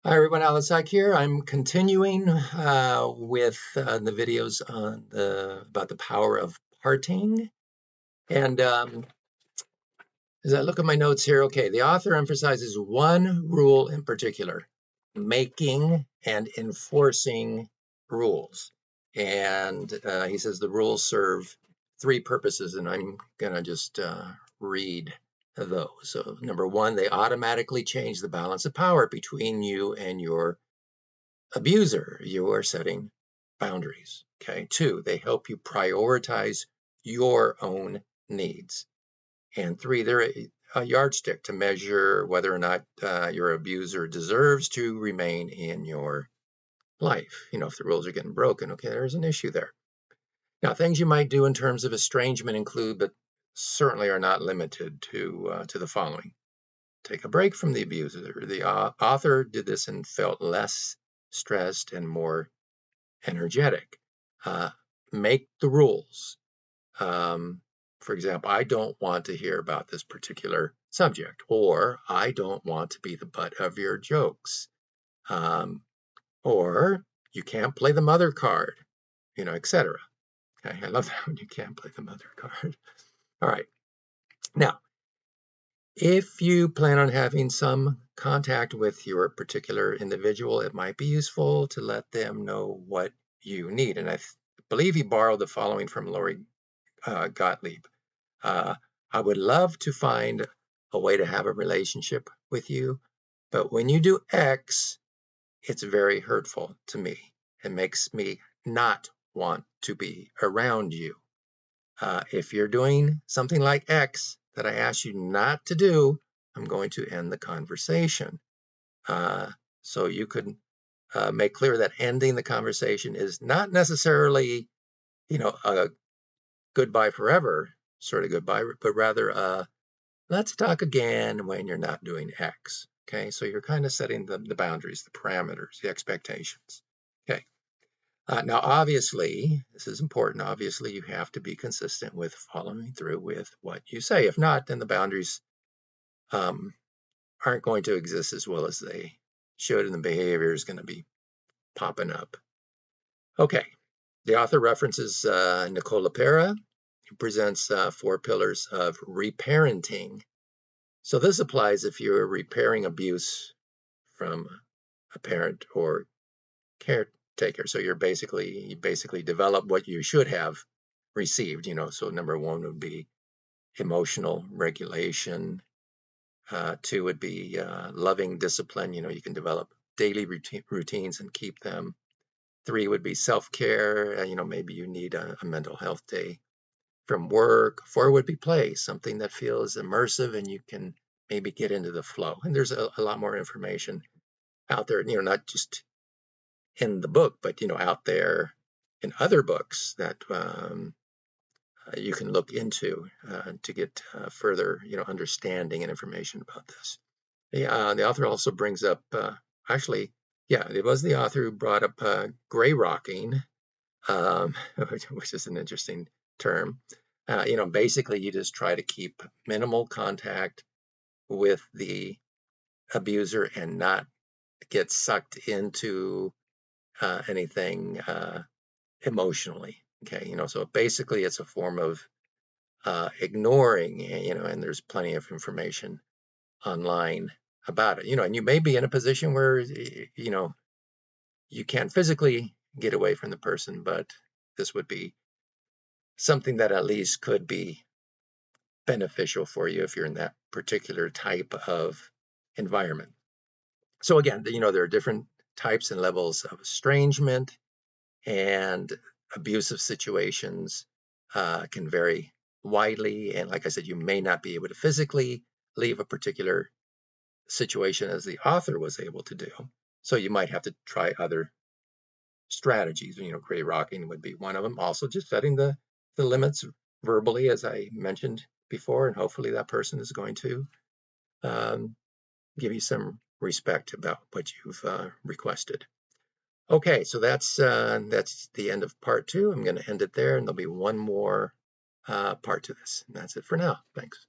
Hi everyone, Alex Psych here. I'm continuing with the videos on about the power of parting. And as I look at my notes here, okay, the author emphasizes one rule in particular: making and enforcing rules. And he says the rules serve three purposes, and I'm gonna just read those. So number one, they automatically change the balance of power between you and your abuser. You are setting boundaries. Okay. Two, they help you prioritize your own needs. And three, they're a yardstick to measure whether or not your abuser deserves to remain in your life. You know, if the rules are getting broken, okay, there's an issue there. Now, things you might do in terms of estrangement include, but certainly are not limited to the following: take a break from the abuser. The author did this and felt less stressed and more energetic. Uh, make the rules. For example, I don't want to hear about this particular subject, or I don't want to be the butt of your jokes, um, or you can't play the mother card, etc. Okay, I love that when you can't play the mother card. All right. Now, if you plan on having some contact with your particular individual, it might be useful to let them know what you need. And I believe he borrowed the following from Lori Gottlieb. I would love to find a way to have a relationship with you, but when you do X, it's very hurtful to me. It makes me not want to be around you. If you're doing something like X that I ask you not to do, I'm going to end the conversation. So you could make clear that ending the conversation is not necessarily, a goodbye forever sort of goodbye, but rather let's talk again when you're not doing X. Okay, so you're kind of setting the boundaries, the parameters, the expectations. Okay. Now, obviously, this is important. Obviously, you have to be consistent with following through with what you say. If not, then the boundaries aren't going to exist as well as they should, and the behavior is going to be popping up. Okay. The author references Nicole LaPera, who presents 4 pillars of reparenting. So this applies if you're repairing abuse from a parent or caretaker. So you basically develop what you should have received. So number 1 would be emotional regulation. 2 would be loving discipline. You can develop daily routines and keep them. 3 would be self-care. Maybe you need a mental health day from work. 4 would be play, something that feels immersive and you can maybe get into the flow. And there's a lot more information out there, not just in the book, but, out there in other books that you can look into to get further, understanding and information about this. The author also brings up, it was the author who brought up gray rocking, which is an interesting term. Basically you just try to keep minimal contact with the abuser and not get sucked into anything emotionally. Okay, so basically it's a form of ignoring, and there's plenty of information online about it. And you may be in a position where, you can't physically get away from the person, but this would be something that at least could be beneficial for you if you're in that particular type of environment. So again, there are different types and levels of estrangement, and abusive situations can vary widely. And like I said, you may not be able to physically leave a particular situation as the author was able to do. So you might have to try other strategies. Gray rocking would be one of them. Also, just setting the limits verbally, as I mentioned before, and hopefully that person is going to give you some respect about what you've requested. Okay, so that's the end of part 2. I'm going to end it there, and there'll be one more part to this. And that's it for now. Thanks.